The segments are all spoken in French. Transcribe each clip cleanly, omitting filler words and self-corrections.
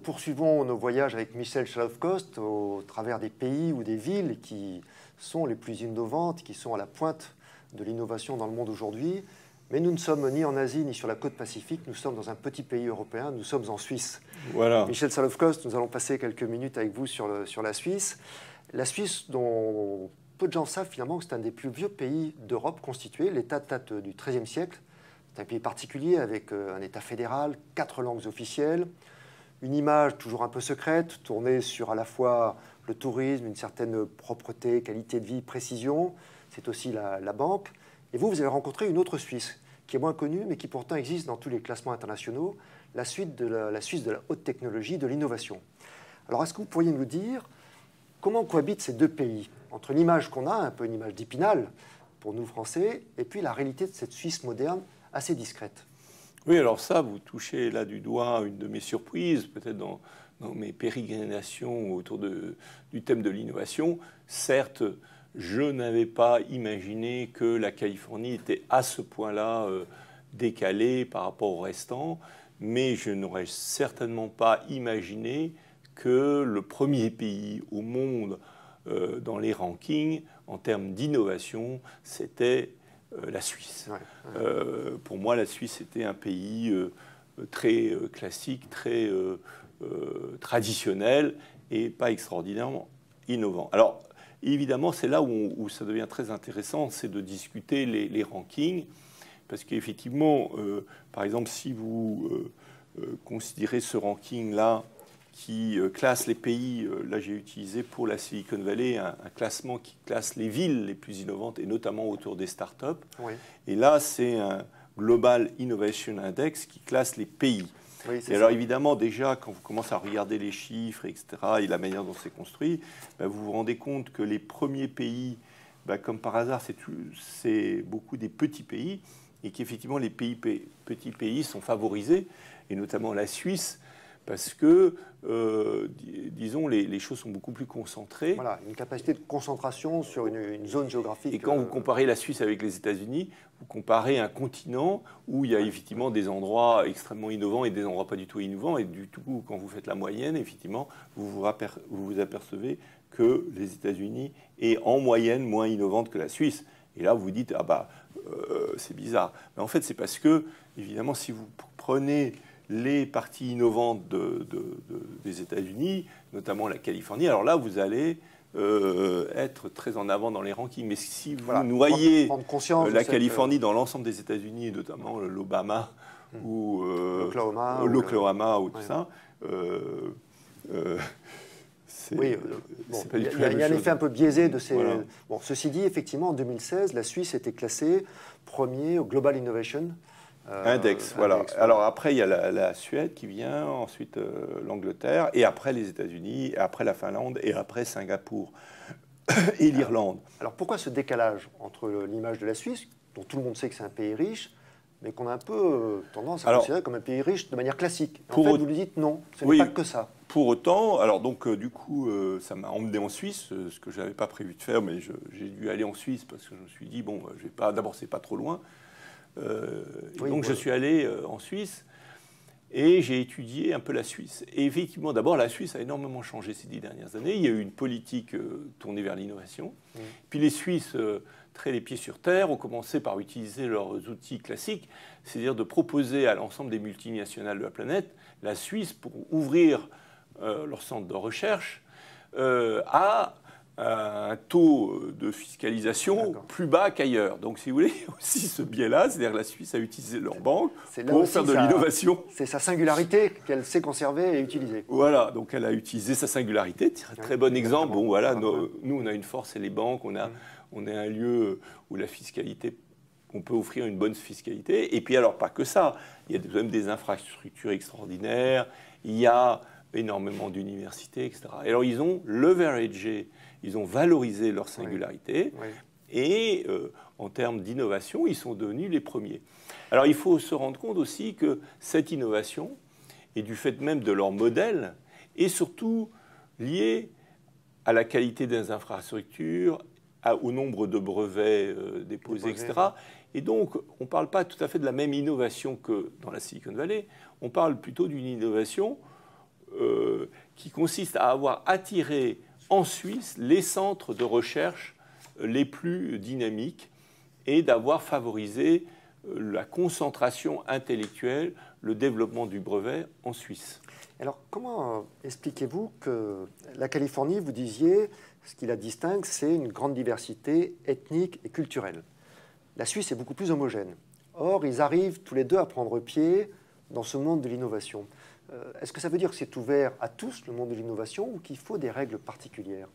poursuivons nos voyages avec Michel Chalov-Coste au travers des pays ou des villes qui sont les plus innovantes, qui sont à la pointe de l'innovation dans le monde aujourd'hui. Mais nous ne sommes ni en Asie ni sur la côte pacifique, nous sommes dans un petit pays européen, nous sommes en Suisse. Voilà. Michel Chalov-Coste, nous allons passer quelques minutes avec vous sur la Suisse. La Suisse, dont peu de gens savent finalement que c'est un des plus vieux pays d'Europe constitué. L'État date du XIIIe siècle. C'est un pays particulier avec un État fédéral, 4 langues officielles, une image toujours un peu secrète, tournée sur à la fois le tourisme, une certaine propreté, qualité de vie, précision. C'est aussi la banque. Et vous avez rencontré une autre Suisse, qui est moins connue, mais qui pourtant existe dans tous les classements internationaux, la Suisse de la haute technologie, de l'innovation. Alors, est-ce que vous pourriez nous dire comment cohabitent ces deux pays, entre l'image qu'on a, un peu une image d'Épinal, pour nous Français, et puis la réalité de cette Suisse moderne, assez discrète? Oui, alors ça, vous touchez là du doigt une de mes surprises, peut-être dans mes pérégrinations autour du thème de l'innovation. Certes, je n'avais pas imaginé que la Californie était à ce point-là décalée par rapport au restant, mais je n'aurais certainement pas imaginé que le premier pays au monde dans les rankings en termes d'innovation, c'était la Suisse. Ouais. Pour moi, la Suisse était un pays très classique, très traditionnel et pas extraordinairement innovant. Alors, évidemment, c'est là où ça devient très intéressant, c'est de discuter les rankings, parce qu'effectivement, par exemple, si vous considérez ce ranking-là qui classe les pays, là j'ai utilisé pour la Silicon Valley un classement qui classe les villes les plus innovantes, et notamment autour des startups. Oui. Et là, c'est un Global Innovation Index qui classe les pays. Oui, et alors évidemment, déjà, quand vous commencez à regarder les chiffres, etc., et la manière dont c'est construit, ben, vous vous rendez compte que les premiers pays, ben, comme par hasard, c'est beaucoup des petits pays, et qu'effectivement, les petits pays sont favorisés, et notamment la Suisse, parce que, disons, les choses sont beaucoup plus concentrées. Voilà, une capacité de concentration sur une zone géographique. Et quand vous comparez la Suisse avec les États-Unis, vous comparez un continent où il y a effectivement des endroits extrêmement innovants et des endroits pas du tout innovants. Et du tout, quand vous faites la moyenne, effectivement, vous vous apercevez que les États-Unis est en moyenne moins innovante que la Suisse. Et là, vous vous dites, ah bah, c'est bizarre. Mais en fait, c'est parce que, évidemment, si vous prenez les parties innovantes des États-Unis, notamment la Californie, alors là, vous allez être très en avant dans les rankings. Mais si vous noyez la Californie dans l'ensemble des États-Unis, notamment l'Obama ou l'Oklahoma ou tout ça, oui, il y a un effet un peu biaisé de ces... Voilà. Bon, ceci dit, effectivement, en 2016, la Suisse était classée premier au Global Innovation Index, voilà. Alors après, il y a la Suède qui vient, ensuite l'Angleterre, et après les États-Unis, et après la Finlande, et après Singapour et l'Irlande. Alors pourquoi ce décalage entre l'image de la Suisse, dont tout le monde sait que c'est un pays riche, mais qu'on a un peu tendance à considérer comme un pays riche de manière classique? En fait, vous lui dites non, ce n'est pas que ça. Pour autant, alors donc du coup, ça m'a emmené en Suisse, ce que je n'avais pas prévu de faire, mais j'ai dû aller en Suisse parce que je me suis dit, bon, je vais pas, d'abord, c'est pas trop loin. Donc je suis allé en Suisse et j'ai étudié un peu la Suisse. Et effectivement, d'abord, la Suisse a énormément changé ces 10 dernières années. Il y a eu une politique tournée vers l'innovation. Puis les Suisses, très les pieds sur terre, ont commencé par utiliser leurs outils classiques, c'est-à-dire de proposer à l'ensemble des multinationales de la planète la Suisse pour ouvrir leur centre de recherche à un taux de fiscalisation plus bas qu'ailleurs. Donc, si vous voulez, il y a aussi ce biais-là, c'est-à-dire que la Suisse a utilisé leur banque pour faire de l'innovation. C'est sa singularité qu'elle sait conserver et utiliser. Voilà, donc elle a utilisé sa singularité. Très bon exemple. Bon, voilà, nous, on a une force, c'est les banques. On est un lieu où la fiscalité, on peut offrir une bonne fiscalité. Et puis, alors, pas que ça. Il y a même des infrastructures extraordinaires. Il y a énormément d'universités, etc. Et alors, ils ont leveragé, ils ont valorisé leur singularité. Oui. Et en termes d'innovation, ils sont devenus les premiers. Alors, il faut se rendre compte aussi que cette innovation, et du fait même de leur modèle, est surtout liée à la qualité des infrastructures, au nombre de brevets déposés, etc. Et donc, on ne parle pas tout à fait de la même innovation que dans la Silicon Valley. On parle plutôt d'une innovation qui consiste à avoir attiré en Suisse les centres de recherche les plus dynamiques et d'avoir favorisé la concentration intellectuelle, le développement du brevet en Suisse. Alors, comment expliquez-vous que la Californie, vous disiez, ce qui la distingue, c'est une grande diversité ethnique et culturelle. La Suisse est beaucoup plus homogène. Or, ils arrivent tous les deux à prendre pied dans ce monde de l'innovation. Est-ce que ça veut dire que c'est ouvert à tous, le monde de l'innovation, ou qu'il faut des règles particulières?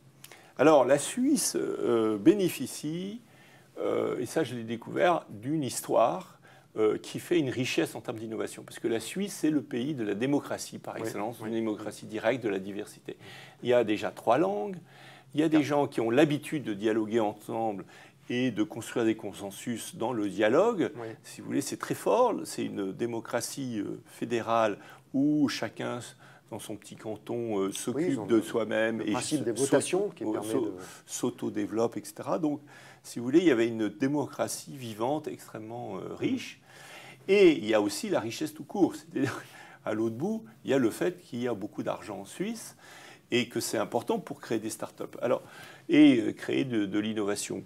Alors, la Suisse bénéficie, et ça je l'ai découvert, d'une histoire qui fait une richesse en termes d'innovation. Parce que la Suisse, c'est le pays de la démocratie par excellence, une démocratie directe, de la diversité. Il y a déjà 3 langues, il y a des gens qui ont l'habitude de dialoguer ensemble et de construire des consensus dans le dialogue. Si vous voulez, c'est très fort, c'est une démocratie fédérale où chacun, dans son petit canton, s'occupe de soi-même et des votations qui permet s'auto-développe, etc. Donc, si vous voulez, il y avait une démocratie vivante extrêmement riche. Et il y a aussi la richesse tout court. C'est-à-dire, à l'autre bout, il y a le fait qu'il y a beaucoup d'argent en Suisse et que c'est important pour créer des start-up. Alors, et créer de l'innovation.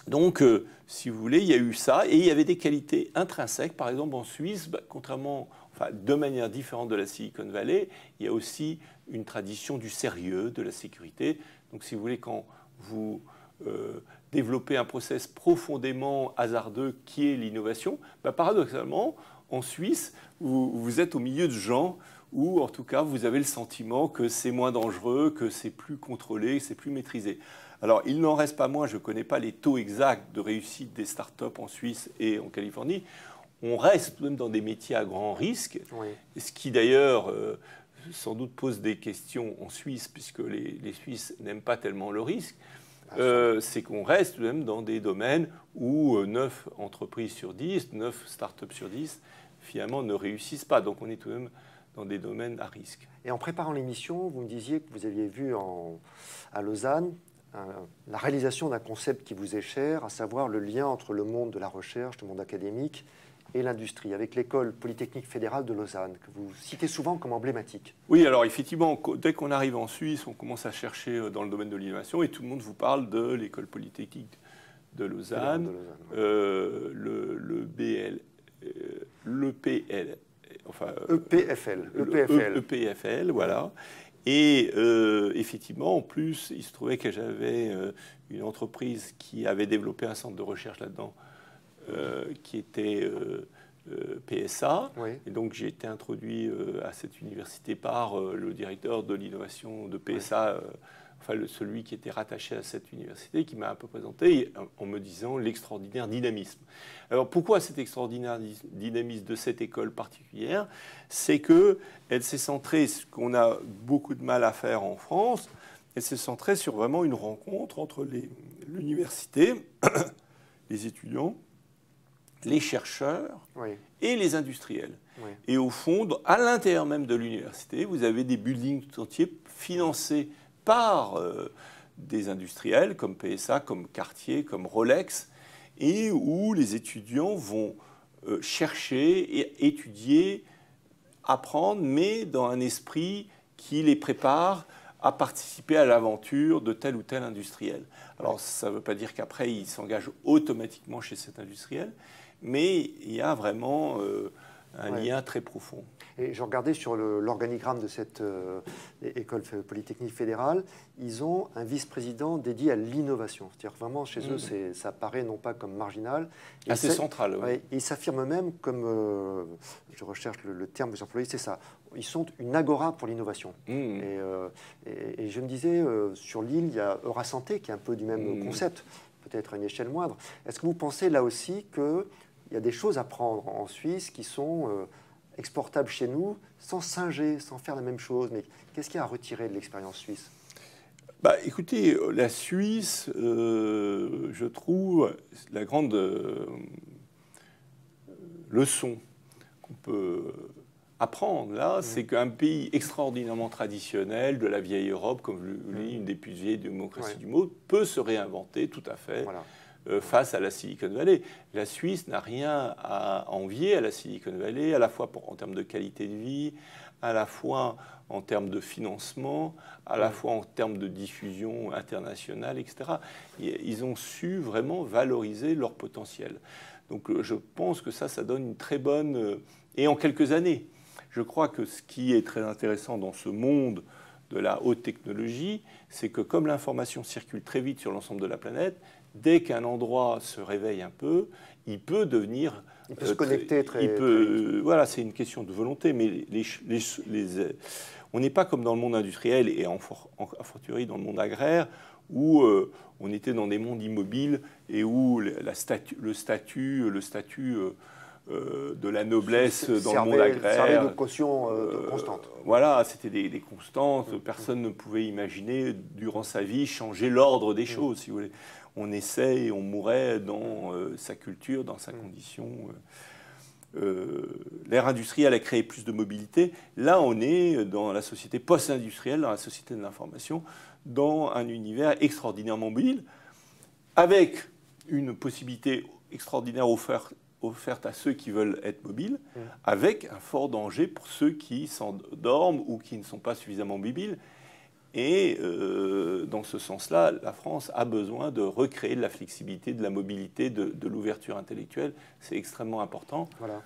Donc, si vous voulez, il y a eu ça. Et il y avait des qualités intrinsèques. Par exemple, en Suisse, contrairement, de manière différente de la Silicon Valley, il y a aussi une tradition du sérieux, de la sécurité. Donc, si vous voulez, quand vous développer un process profondément hasardeux qui est l'innovation, paradoxalement, en Suisse, vous êtes au milieu de gens où, en tout cas, vous avez le sentiment que c'est moins dangereux, que c'est plus contrôlé, que c'est plus maîtrisé. Alors, il n'en reste pas moins, je ne connais pas les taux exacts de réussite des startups en Suisse et en Californie. On reste tout de même dans des métiers à grand risque, ce qui d'ailleurs sans doute pose des questions en Suisse, puisque les Suisses n'aiment pas tellement le risque. C'est qu'on reste tout de même dans des domaines où 9 entreprises sur 10, 9 startups sur 10, finalement, ne réussissent pas. Donc on est tout de même dans des domaines à risque. Et en préparant l'émission, vous me disiez que vous aviez vu à Lausanne la réalisation d'un concept qui vous est cher, à savoir le lien entre le monde de la recherche, le monde académique et l'industrie, avec l'école polytechnique fédérale de Lausanne, que vous citez souvent comme emblématique. Oui, alors effectivement, dès qu'on arrive en Suisse, on commence à chercher dans le domaine de l'innovation et tout le monde vous parle de l'école polytechnique de Lausanne, l'EPFL, voilà. Et effectivement, en plus, il se trouvait que j'avais une entreprise qui avait développé un centre de recherche là-dedans, qui était PSA. Et donc, j'ai été introduit à cette université par le directeur de l'innovation de PSA, celui qui était rattaché à cette université, qui m'a un peu présenté en me disant l'extraordinaire dynamisme. Alors, pourquoi cet extraordinaire dynamisme de cette école particulière? C'est qu'elle s'est centrée, ce qu'on a beaucoup de mal à faire en France, elle s'est centrée sur vraiment une rencontre entre l'université, les étudiants, les chercheurs et les industriels. Et au fond, à l'intérieur même de l'université, vous avez des buildings tout entiers financés par des industriels comme PSA, comme Cartier, comme Rolex, et où les étudiants vont chercher et étudier, apprendre, mais dans un esprit qui les prépare à participer à l'aventure de tel ou tel industriel. Alors, ça ne veut pas dire qu'après, ils s'engagent automatiquement chez cet industriel, mais il y a vraiment un lien très profond. Et je regardais sur l'organigramme de cette école polytechnique fédérale, ils ont un vice-président dédié à l'innovation. C'est-à-dire vraiment, chez eux, ça paraît non pas comme marginal. Assez central, oui. Et ils s'affirment même comme, je recherche le terme que vous employez, c'est ça. Ils sont une agora pour l'innovation. Et je me disais, sur l'île, il y a Eurasanté qui est un peu du même concept, peut-être à une échelle moindre. Est-ce que vous pensez là aussi qu'il y a des choses à prendre en Suisse qui sont exportables chez nous, sans singer, sans faire la même chose? Mais qu'est-ce qu'il y a à retirer de l'expérience suisse? Écoutez, la Suisse, je trouve, la grande leçon qu'on peut apprendre là, c'est qu'un pays extraordinairement traditionnel de la vieille Europe, comme je l'ai dit, une des plus vieilles démocraties du monde, peut se réinventer tout à fait. Face à la Silicon Valley. La Suisse n'a rien à envier à la Silicon Valley, à la fois en termes de qualité de vie, à la fois en termes de financement, à la fois en termes de diffusion internationale, etc. Ils ont su vraiment valoriser leur potentiel. Donc je pense que ça donne une très bonne... Et en quelques années, je crois que ce qui est très intéressant dans ce monde de la haute technologie, c'est que comme l'information circule très vite sur l'ensemble de la planète, dès qu'un endroit se réveille un peu, il peut devenir... Il peut se connecter très vite. Voilà, c'est une question de volonté, mais on n'est pas comme dans le monde industriel et a fortiori dans le monde agraire, où on était dans des mondes immobiles et où le statut de la noblesse dans le monde agraire servait de caution constante. Voilà, c'était des constantes. Personne ne pouvait imaginer, durant sa vie, changer l'ordre des choses, si vous voulez. On naissait et on mourait dans sa culture, dans sa condition. L'ère industrielle a créé plus de mobilité. Là, on est dans la société post-industrielle, dans la société de l'information, dans un univers extraordinairement mobile, avec une possibilité extraordinaire offerte à ceux qui veulent être mobiles, avec un fort danger pour ceux qui s'endorment ou qui ne sont pas suffisamment mobiles. Et dans ce sens-là, la France a besoin de recréer de la flexibilité, de la mobilité, de l'ouverture intellectuelle. C'est extrêmement important. Voilà.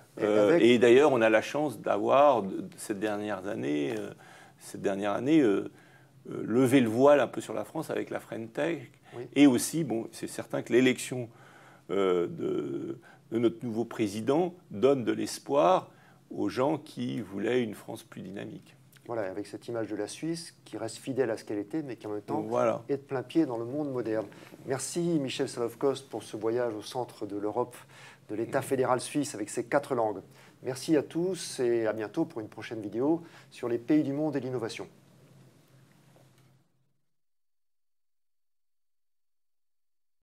Et d'ailleurs, on a la chance d'avoir, cette dernière année, levé le voile un peu sur la France avec la French Tech. Oui. Et aussi, bon, c'est certain que l'élection de notre nouveau président donne de l'espoir aux gens qui voulaient une France plus dynamique. Voilà, avec cette image de la Suisse qui reste fidèle à ce qu'elle était, mais qui en même temps est de plein pied dans le monde moderne. Merci Michel Salov-Coste pour ce voyage au centre de l'Europe, de l'État fédéral suisse avec ses 4 langues. Merci à tous et à bientôt pour une prochaine vidéo sur les pays du monde et l'innovation.